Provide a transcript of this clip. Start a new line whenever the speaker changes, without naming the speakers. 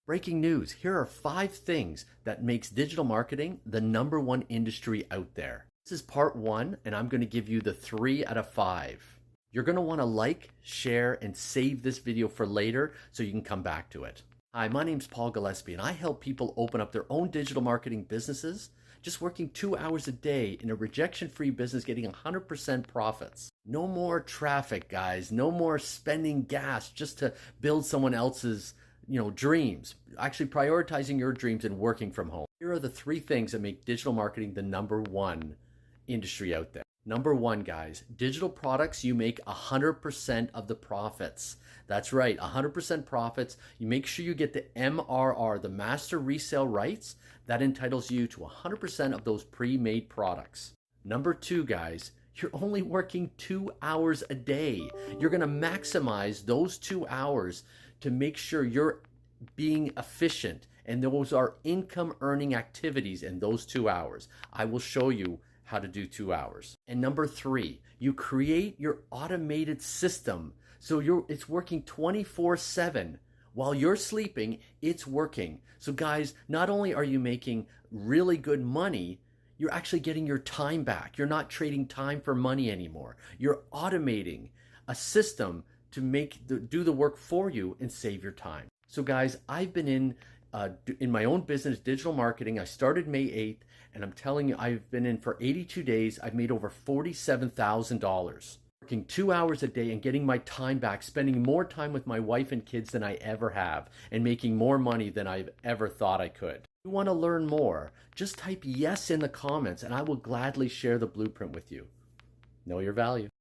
Breaking news. Here are 5 things that makes digital marketing the #1 industry out there. This is part 1, and I'm going to give you the 3 out of 5. You're going to want to like, share, and save this video for later so you can come back to it. Hi, my name's Paul Gillespie, and I help people open up their own digital marketing businesses, just working 2 hours a day in a rejection-free business, getting 100% profits. No more traffic, guys. No more spending gas just to build someone else's dreams. Actually prioritizing your dreams and working from home. Here are the 3 things that make digital marketing the #1 industry out there. Number 1, guys, digital products, you make 100% of the profits. That's right, 100% profits. You make sure you get the MRR, the master resale rights. That entitles you to 100% of those pre-made products. Number 2, guys, you're only working 2 hours a day. You're going to maximize those 2 hours to make sure you're being efficient, and those are income earning activities in those 2 hours. I will show you how to do 2 hours. And number 3, you create your automated system so it's working 24/7. While you're sleeping, it's working. So guys, not only are you making really good money, you're actually getting your time back. You're not trading time for money anymore. You're automating a system to do the work for you and save your time. So guys, I've been in my own business, digital marketing. I started May 8th, and I'm telling you, I've been in for 82 days. I've made over $47,000. Working 2 hours a day and getting my time back, spending more time with my wife and kids than I ever have, and making more money than I've ever thought I could. If you want to learn more, just type yes in the comments, and I will gladly share the blueprint with you. Know your value.